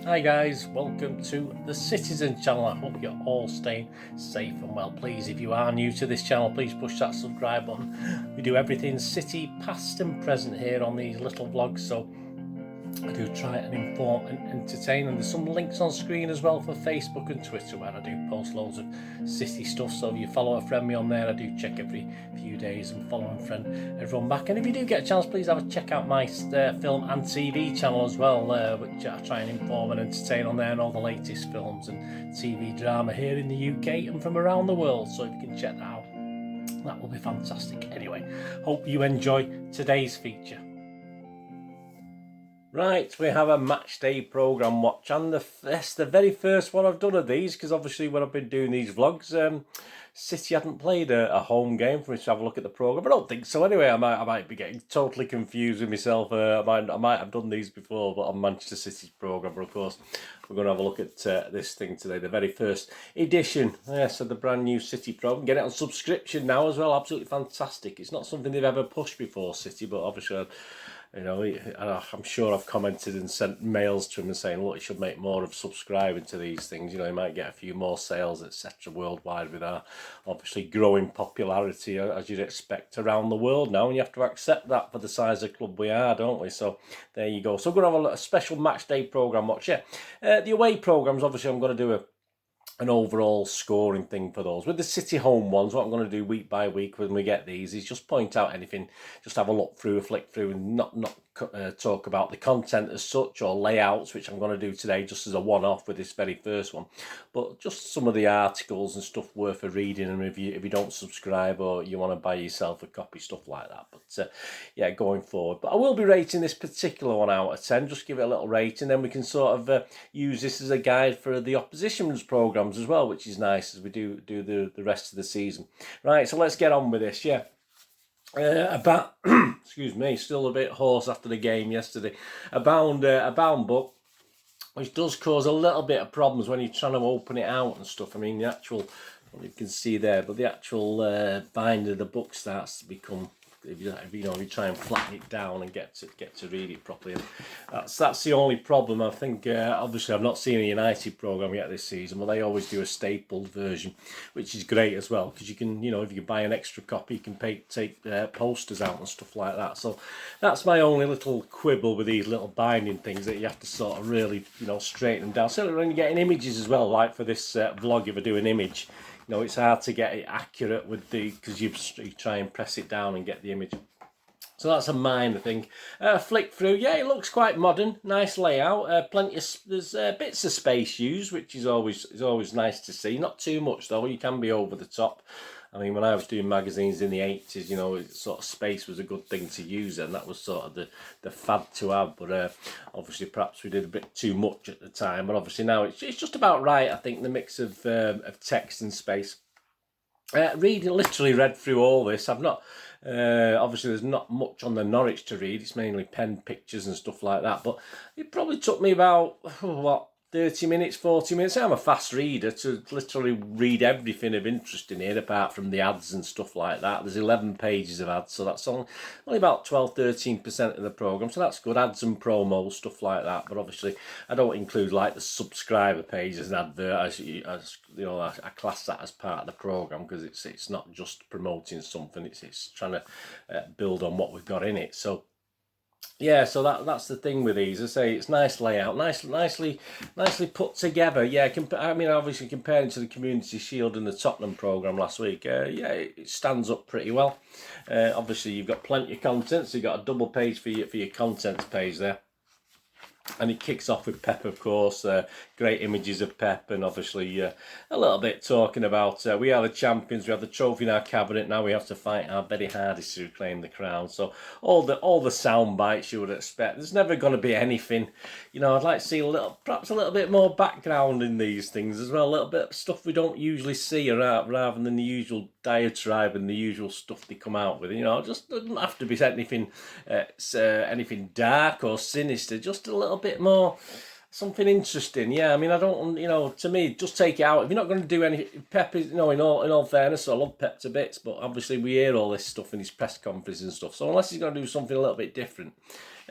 Hi guys, welcome to the Citizen channel. I hope you're all staying safe and well. Please, if you are new to this channel, please push that subscribe button. We do everything City, past and present here on these little vlogs, so I do try and inform and entertain, and there's some links on screen as well for Facebook and Twitter where I do post loads of City stuff. So if you follow a friend me on there, I do check every few days and follow and friend everyone back. And if you do get a chance, please have a check out my film and TV channel as well, which I try and inform and entertain on there, and all the latest films and TV drama here in the UK and from around the world. So if you can check that out, that will be fantastic. Anyway, hope you enjoy today's feature. Right, we have a match day programme watch, and that's the very first one I've done of these, because obviously when I've been doing these vlogs, City hadn't played a home game for me to have a look at the programme. I don't think so anyway. I might be getting totally confused with myself. I might have done these before, but on Manchester City's programme. But of course, we're going to have a look at this thing today, the very first edition. So the brand new City programme. Get it on subscription now as well. Absolutely fantastic. It's not something they've ever pushed before, City, but obviously, you know, I'm sure I've commented and sent mails to him and saying, look, you should make more of subscribing to these things. You know, you might get a few more sales, etc. worldwide with our obviously growing popularity, as you'd expect around the world now. And you have to accept that for the size of club we are, don't we? So there you go. So we're going to have a special match day programme watch. Yeah, the away programmes, obviously, I'm going to do an overall scoring thing for those. With the City home ones, what I'm going to do week by week when we get these is just point out anything, just have a look through, a flick through, and not talk about the content as such or layouts, which I'm going to do today just as a one-off with this very first one. But just some of the articles and stuff worth a reading and review if you don't subscribe or you want to buy yourself a copy, stuff like that. But yeah, going forward. But I will be rating this particular one out of 10, just give it a little rating, then we can sort of use this as a guide for the opposition's programmes as well, which is nice as we do the rest of the season. Right, so let's get on with this, yeah. About excuse me, still a bit hoarse after the game yesterday. A bound book, which does cause a little bit of problems when you're trying to open it out and stuff. I mean, the actual, well, you can see there, but the actual binder of the book starts to become, if you try and flatten it down and get to read it properly. And that's the only problem. I think obviously I've not seen a United programme yet this season, but they always do a stapled version, which is great as well, because you can, if you buy an extra copy, you can take posters out and stuff like that. So that's my only little quibble with these little binding things, that you have to sort of really straighten them down. Certainly when you're getting images as well, like for this vlog, if I do an image, it's hard to get it accurate with because you try and press it down and get the image. So that's a minor thing. Flick through, yeah, it looks quite modern, nice layout. There's bits of space used, which is always nice to see. Not too much though. You can be over the top. I mean, when I was doing magazines in the 80s, sort of space was a good thing to use, and that was sort of the fad to have. But obviously, perhaps we did a bit too much at the time. But obviously now it's just about right, I think, the mix of text and space. Literally read through all this. I've not, obviously there's not much on the Norwich to read. It's mainly pen pictures and stuff like that. But it probably took me about, 30 minutes, 40 minutes. I'm a fast reader to literally read everything of interest in here, apart from the ads and stuff like that. There's 11 pages of ads, so that's only about 12-13% of the programme, so that's good. Ads and promos, stuff like that. But obviously I don't include like the subscriber page as an advert, as I class that as part of the programme, because it's not just promoting something, it's trying to build on what we've got in it. So yeah, so that's the thing with these. I say it's nice layout, nicely put together. Yeah, I mean, obviously comparing to the Community Shield and the Tottenham programme last week, yeah, it stands up pretty well. Obviously, you've got plenty of content, so you've got a double page for your contents page there. And it kicks off with Pep, of course. Great images of Pep, and obviously a little bit talking about we are the champions. We have the trophy in our cabinet. Now we have to fight our very hardest to reclaim the crown. So all the sound bites you would expect. There's never going to be anything. I'd like to see perhaps a little bit more background in these things as well. A little bit of stuff we don't usually see, rather than the usual diatribe and the usual stuff they come out with. Just doesn't have to be anything dark or sinister. Just a little bit more, something interesting. Yeah, I mean, I don't, to me, just take it out. If you're not going to do anything, Pep is, in all fairness, I love Pep to bits, but obviously we hear all this stuff in his press conferences and stuff. So unless he's going to do something a little bit different,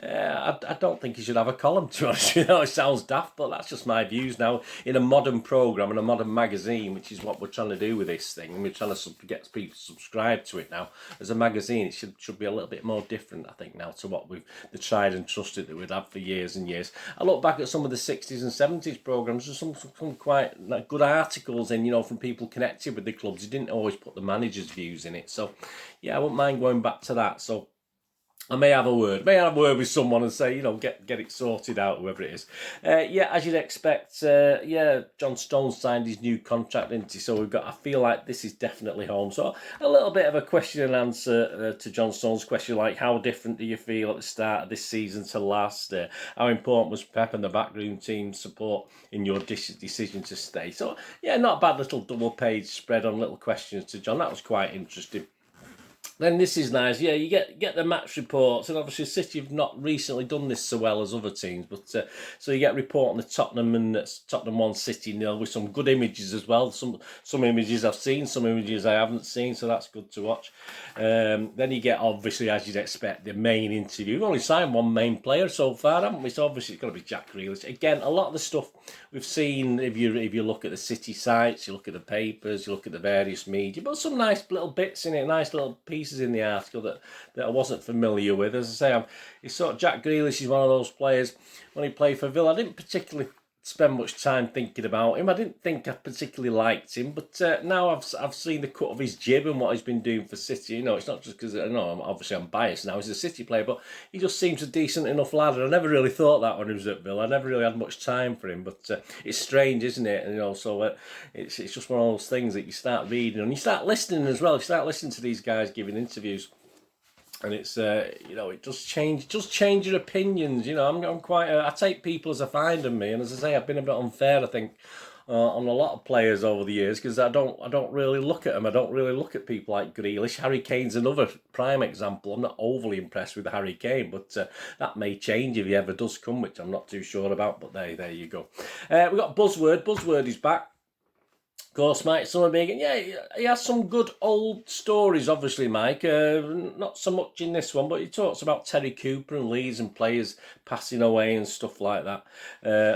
I don't think he should have a column, to be honest. It sounds daft, but that's just my views now. In a modern programme and a modern magazine, which is what we're trying to do with this thing, we're trying to get people subscribed to it now. As a magazine, it should be a little bit more different, I think, now to what the tried and trusted that we've had for years and years. I look back at some of the 60s and 70s programmes, there's some quite good articles in, from people connected with the clubs. He didn't always put the manager's views in it. So, yeah, I wouldn't mind going back to that. So, I may have a word with someone and say, get it sorted out, whoever it is. Yeah, as you'd expect, John Stones signed his new contract, didn't he? So I feel like this is definitely home. So a little bit of a question and answer to John Stones' question, like how different do you feel at the start of this season to last? How important was Pep and the backroom team support in your decision to stay? So, yeah, not a bad little double-page spread on little questions to John. That was quite interesting. Then this is nice. Yeah, you get the match reports, and obviously City have not recently done this so well as other teams, but so you get a report on the Tottenham and Tottenham 1 City 0 with some good images as well. Some images I've seen, some images I haven't seen, so that's good to watch. Then you get, obviously, as you'd expect, the main interview. We've only signed one main player so far, haven't we? So obviously it's got to be Jack Grealish. Again, a lot of the stuff we've seen, if you look at the City sites, you look at the papers, you look at the various media, but some nice little bits in it, nice little pieces in the article that I wasn't familiar with. As I say, it's sort of Jack Grealish is one of those players. When he played for Villa, I didn't particularly spend much time thinking about him. I didn't think I particularly liked him, but now I've seen the cut of his jib and what he's been doing for City. It's not just because I'm biased now. He's a City player, but he just seems a decent enough lad. And I never really thought that when he was at Villa. I never really had much time for him, but it's strange, isn't it? And so it's just one of those things that you start reading and you start listening as well. You start listening to these guys giving interviews. And it's it does change your opinions. I'm quite I take people as I find them, me, and as I say, I've been a bit unfair, I think, on a lot of players over the years because I don't really look at them. I don't really look at people like Grealish. Harry Kane's another prime example. I'm not overly impressed with Harry Kane, but that may change if he ever does come, which I'm not too sure about. But there you go. We've got Buzzword. Buzzword is back. Of course, Mike Summerbegan, he has some good old stories, obviously, Mike. Not so much in this one, but he talks about Terry Cooper and Leeds and players passing away and stuff like that.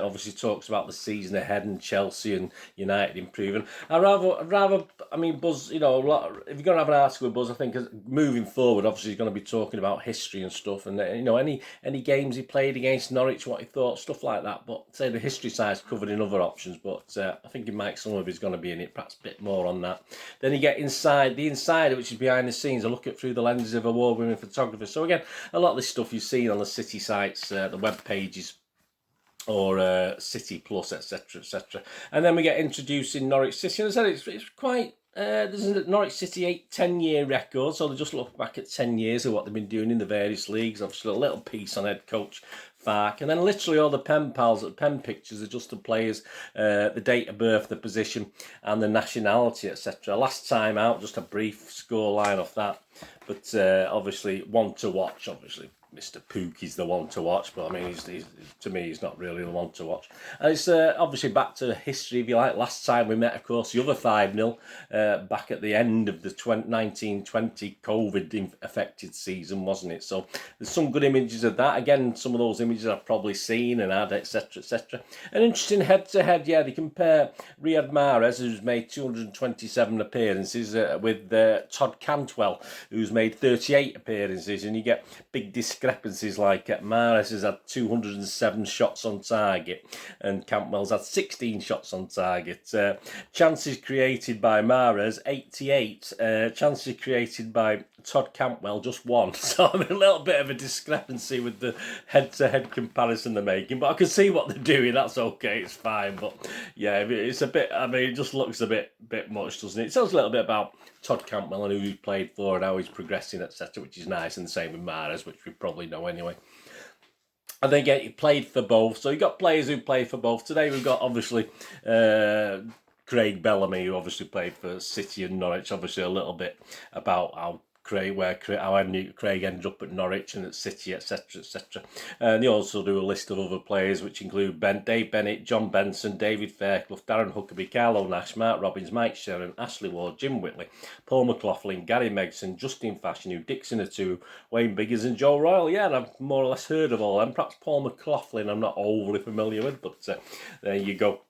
Obviously talks about the season ahead and Chelsea and United improving. Buzz, if you're going to have an article with Buzz, I think moving forward, obviously he's going to be talking about history and stuff and, any games he played against Norwich, what he thought, stuff like that. But say the history side's covered in other options, but I think Mike Summerbegan's going to be in it, perhaps a bit more on that. Then you get the insider, which is behind the scenes. I look at through the lenses of award-winning photographers. So again, a lot of this stuff you've seen on the City sites, the web pages, or City Plus, etc., etc. And then we get introducing Norwich City. And I said it's quite. There's a Norwich City 10-year record, so they just look back at 10 years of what they've been doing in the various leagues. Obviously, a little piece on head coach Fark, and then literally all the pen pictures are just the players, the date of birth, the position, and the nationality, etc. Last time out, just a brief scoreline off that, but obviously one to watch. Obviously, Mr. Pookie's the one to watch, but I mean, he's to me, he's not really the one to watch. And it's obviously back to history, if you like. Last time we met, of course, the other 5-0 back at the end of the 1920 COVID-affected season, wasn't it? So there's some good images of that. Again, some of those images I've probably seen and had, etc., etc. An interesting head-to-head, they compare Riyad Mahrez, who's made 227 appearances, with Todd Cantwell, who's made 38 appearances, and you get big discrepancies like Mahrez has had 207 shots on target and Cantwell's had 16 shots on target. Chances created by Mahrez, 88. Chances created by Todd Cantwell, just 1. So I mean, a little bit of a discrepancy with the head-to-head comparison they're making, but I can see what they're doing. That's okay, it's fine. But yeah, it's a bit, it just looks a bit much, doesn't it? It tells a little bit about Todd Cantwell and who he's played for and how he's progressing, etc., which is nice, and the same with Mahrez, which we probably know anyway. And then he played for both. So you've got players who play for both. Today we've got, obviously, Craig Bellamy, who obviously played for City and Norwich. Obviously a little bit about how how Craig ended up at Norwich and at City, etc., etc. And they also do a list of other players, which include Dave Bennett, John Benson, David Fairclough, Darren Huckabee, Carlo Nash, Mark Robbins, Mike Sherrin, Ashley Ward, Jim Whitley, Paul McLaughlin, Gary Megson, Justin Fashanu, Dixon Atu, Wayne Biggers and Joe Royal. Yeah, and I've more or less heard of all them. Perhaps Paul McLaughlin I'm not overly familiar with, but there you go.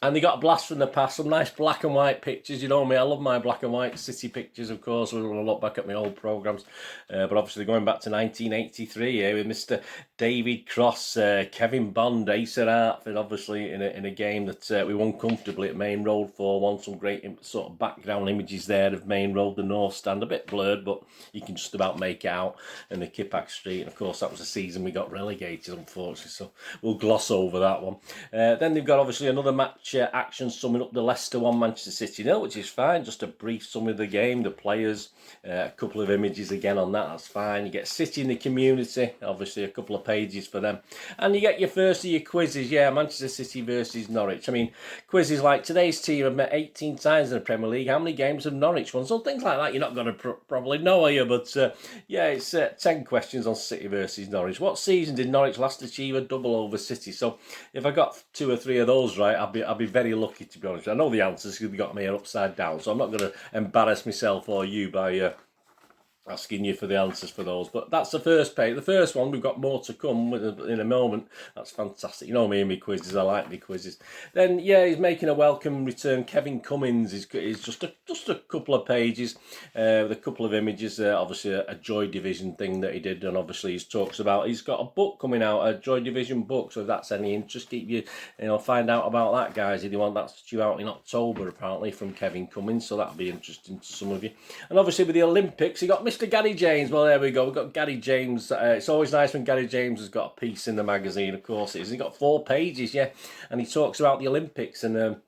And they got a blast from the past, some nice black and white pictures. You know me, I love my black and white City pictures, of course, when I look back at my old programmes. But obviously going back to 1983 here with Mr. David Cross, Kevin Bond, Asa Hartford, obviously in a game that we won comfortably at Main Road 4-1. Some great sort of background images there of Main Road, the North Stand, a bit blurred, but you can just about make it out, and the Kippack Street. And of course, that was the season we got relegated, unfortunately, so we'll gloss over that one. Then they've got obviously another match action summing up the Leicester 1 Manchester City 0, which is fine. Just a brief summary of the game, the players, a couple of images again on that's fine. You get City in the community, obviously a couple of pages for them, and you get your first of your quizzes. Yeah, Manchester City versus Norwich. I mean, quizzes like today's team have met 18 times in the Premier League. How many games have Norwich won? So things like that you're not going to probably know, are you? But yeah, it's 10 questions on City versus Norwich. What season did Norwich last achieve a double over City? So if I got 2 or 3 of those right, I'll be very lucky, to be honest. I know the answers because we got me here upside down, so I'm not going to embarrass myself or you by asking you for the answers for those. But that's the first page. The first one, we've got more to come in a moment. That's fantastic. You know me and my quizzes. I like my quizzes. Then, yeah, he's making a welcome return. Kevin Cummins is just a couple of pages with a couple of images. Obviously, a Joy Division thing that he did. And obviously, he talks about, he's got a book coming out, a Joy Division book. So if that's any interest, keep you find out about that, guys. If you want, that's due out in October, apparently, from Kevin Cummins. So that'll be interesting to some of you. And obviously, with the Olympics, he got Mr. Gary James. Well, there we go. We've got Gary James. It's always nice when Gary James has got a piece in the magazine, of course it is. He's got 4 pages, yeah. And he talks about the Olympics and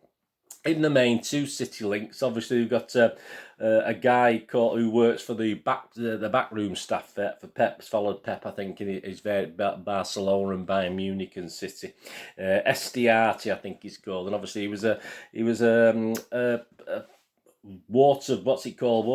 in the main 2 City links. Obviously, we've got a guy who works for the backroom staff for Pep, followed Pep, I think, in his Barcelona and Bayern Munich and City. Estiati, I think he's called. And obviously, he was water, what's it called?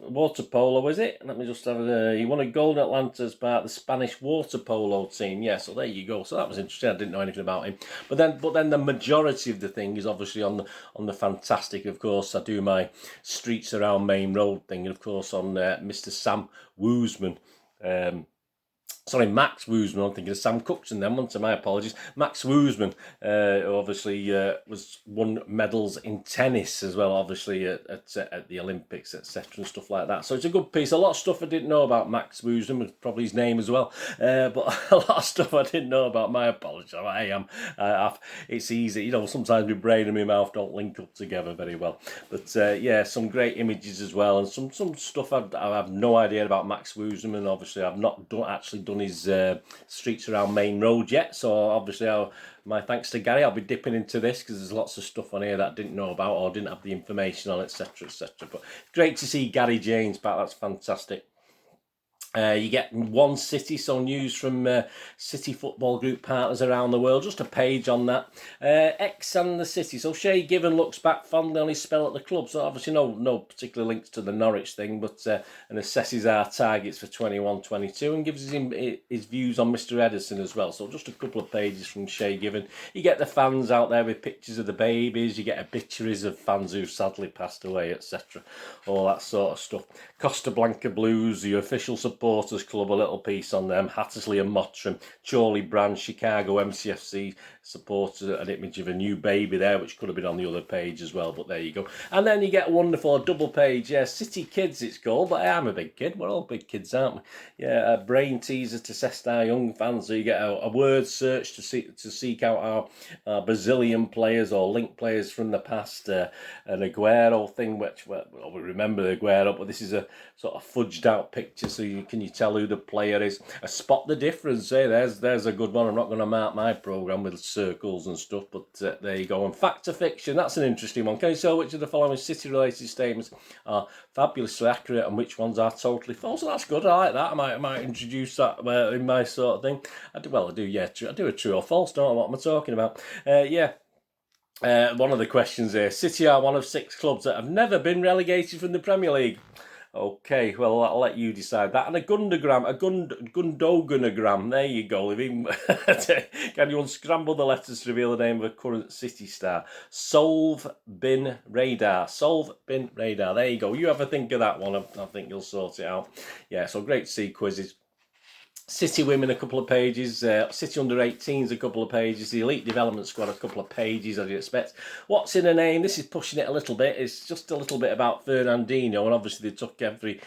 Water polo, is it? Let me just have he won a gold in Atlanta as part of the Spanish water polo team. Yeah, so there you go. So that was interesting. I didn't know anything about him. But then the majority of the thing is obviously on the fantastic. Of course, I do my streets around Main Road thing, and of course on Mr. Sam Woosman. Max Woosman. I'm thinking of Sam Cookson then, wasn't I? My apologies. Max Woosman, who obviously won medals in tennis as well, obviously at the Olympics, etc. and stuff like that. So it's a good piece. A lot of stuff I didn't know about Max Woosman, probably his name as well. But a lot of stuff I didn't know about. My apologies. It's easy. Sometimes my brain and my mouth don't link up together very well. But yeah, some great images as well, and some stuff I have no idea about Max Woosman. And obviously I've not actually done his streets around Main Road yet, so obviously my thanks to Gary. I'll be dipping into this because there's lots of stuff on here that I didn't know about or didn't have the information on, etc., etc. But great to see Gary James back. That's fantastic. You get One City, so news from City Football Group partners around the world. Just a page on that. X and the City. So Shay Given looks back fondly on his spell at the club. So obviously no particular links to the Norwich thing, but and assesses our targets for 21-22 and gives him his views on Mr. Edison as well. So just a couple of pages from Shay Given. You get the fans out there with pictures of the babies. You get obituaries of fans who've sadly passed away, etc. All that sort of stuff. Costa Blanca Blues, the official supporters club, a little piece on them. Hattersley and Mottram, Chorley Brand, Chicago MCFC supporters, an image of a new baby there, which could have been on the other page as well, but there you go. And then you get a wonderful double page, yeah, City Kids it's called, but I'm a big kid. We're all big kids, aren't we? Yeah, a brain teaser to test our young fans. So you get a word search to seek out our Brazilian players or link players from the past. An Aguero thing, which we remember Aguero, but this is a sort of fudged out picture, so can you tell who the player is? A spot the difference, there's a good one. I'm not going to mark my programme with circles and stuff, but there you go. And fact or fiction, that's an interesting one. Can you tell which of the following City-related statements are fabulously accurate and which ones are totally false? So that's good, I like that. I might introduce that in my sort of thing. I do a true or false, don't know what I'm talking about. Yeah. One of the questions here: City are one of 6 clubs that have never been relegated from the Premier League. Okay, well, I'll let you decide that. And a Gundogan-ogram. There you go. Can you unscramble the letters to reveal the name of a current City star? Solve Bin Radar. Solve Bin Radar. There you go. You have a think of that one. I think you'll sort it out. Yeah, so great to see quizzes. City women a couple of pages, City under 18s a couple of pages, the elite development squad a couple of pages as you expect. What's in a name? This is pushing it a little bit. It's just a little bit about Fernandinho, and obviously they took every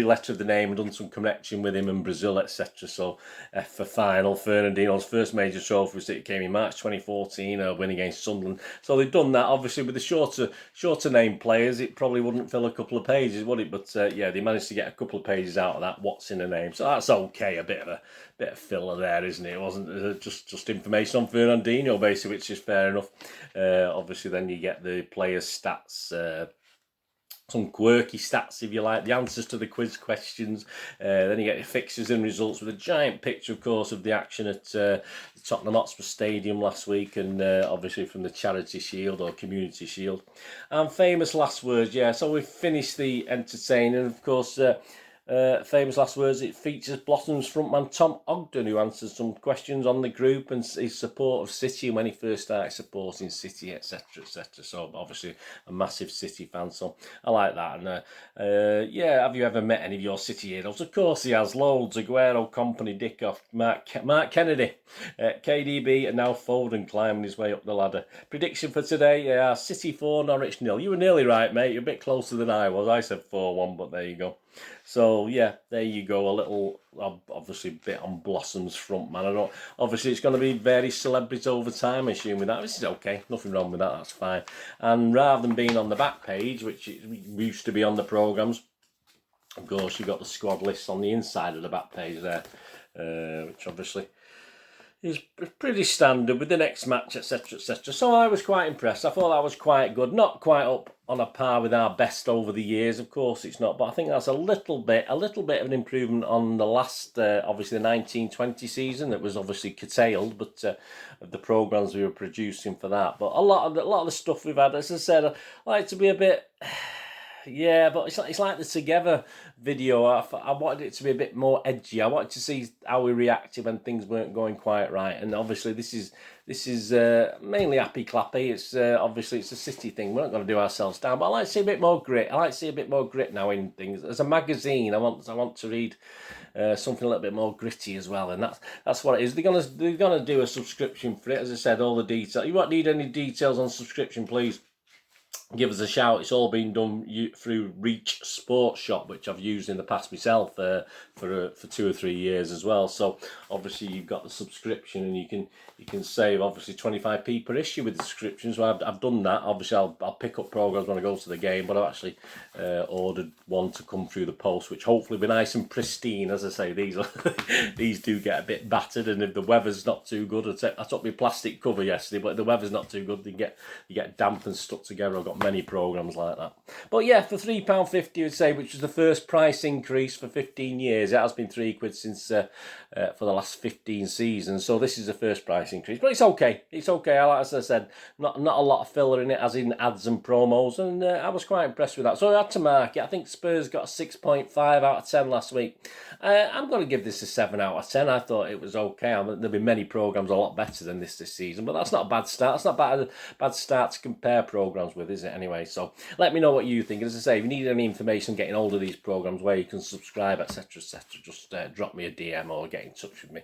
letter of the name and done some connection with him in Brazil, etc. So for final, Fernandinho's first major trophy was it came in March 2014, a win against Sunderland. So they've done that. Obviously with the shorter name players, it probably wouldn't fill a couple of pages, would it? But yeah, they managed to get a couple of pages out of that. What's in a name? So that's okay. A bit of filler there, isn't it? It wasn't just information on Fernandinho, basically, which is fair enough. Obviously, then you get the players' stats, some quirky stats, if you like, the answers to the quiz questions. Then you get your fixtures and results with a giant picture, of course, of the action at the Tottenham Hotspur Stadium last week, and obviously from the Charity Shield or Community Shield. And famous last words, yeah. So we've finished the entertaining, of course. Famous last words, it features Blossoms frontman Tom Ogden, who answers some questions on the group and his support of City and when he first started supporting City, etc, etc. So obviously a massive City fan, so I like that. And yeah, have you ever met any of your City heroes? Of course he has, loads. Aguero, Company, Dickoff, Mark Kennedy, KDB, and now Foden climbing his way up the ladder. Prediction for today, yeah, City 4, Norwich 0. You were nearly right, mate. You're a bit closer than I was. I said 4-1, but there you go. So yeah, there you go. A little, obviously, bit on Blossom's front, man. Obviously, it's going to be various celebrities over time. I assume with that, this is okay. Nothing wrong with that. That's fine. And rather than being on the back page, which we used to be on the programmes, of course, you've got the squad list on the inside of the back page there, which obviously is pretty standard with the next match, etc, etc. So I was quite impressed. I thought that was quite good. Not quite up on a par with our best over the years, of course it's not, but I think that's a little bit of an improvement on the last, obviously the 1920 season that was obviously curtailed, but of the programmes we were producing for that. But a lot of the stuff we've had, as I said, I like to be a bit. Yeah, but it's like the Together video. I wanted it to be a bit more edgy. I wanted to see how we reacted when things weren't going quite right. And obviously this is mainly happy clappy. It's obviously it's a City thing. We're not going to do ourselves down, but I like to see a bit more grit. I like to see a bit more grit now in things. As a magazine, I want to read something a little bit more gritty as well, and that's what it is. They're gonna do a subscription for it. As I said, all the details. You won't need any details on subscription, please. Give us a shout. It's all been done through Reach Sports Shop, which I've used in the past myself for 2 or 3 years as well. So obviously you've got the subscription, and you can save obviously 25p per issue with the subscription. So I've done that. Obviously I'll pick up programmes when I go to the game, but I've actually ordered one to come through the post, which hopefully will be nice and pristine. As I say, these do get a bit battered, and if the weather's not too good, I took my plastic cover yesterday, but if the weather's not too good, you get damp and stuck together. I've got many programmes like that. But yeah, for £3.50 I'd say, which was the first price increase for 15 years. It has been £3 since for the last 15 seasons. So this is the first price increase. But it's okay. It's okay. As I said, not a lot of filler in it, as in ads and promos. And I was quite impressed with that. So I had to mark it. I think Spurs got a 6.5 out of 10 last week. I'm going to give this a 7 out of 10. I thought it was okay. There'll be many programmes a lot better than this season. But that's not a bad start. That's not a bad start to compare programmes with, is it? Anyway, so let me know what you think. As I say, if you need any information getting hold of these programmes, where you can subscribe, etc, etc, just drop me a DM or get in touch with me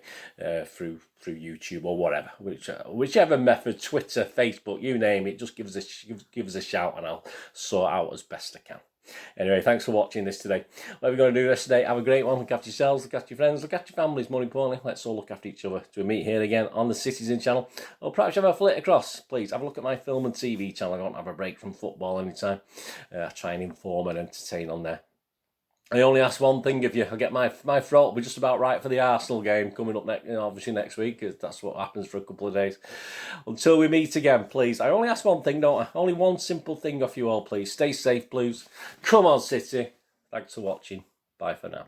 through YouTube or whatever, whichever method, Twitter, Facebook, you name it. Just give us a shout, and I'll sort out as best I can. Anyway, thanks for watching this today. What we're going to do this today, have a great one. Look after yourselves, look after your friends, look after your families, more importantly. Let's all look after each other. To meet here again on the Citizen channel, or perhaps have a flit across. Please have a look at my film and TV channel. I don't have a break from football anytime. I try and inform and entertain on there. I only ask one thing of you. I get my throat will be just about right for the Arsenal game coming up next, obviously next week, because that's what happens for a couple of days. Until we meet again, please. I only ask one thing, don't I? Only one simple thing of you all, please. Stay safe, Blues. Come on, City. Thanks for watching. Bye for now.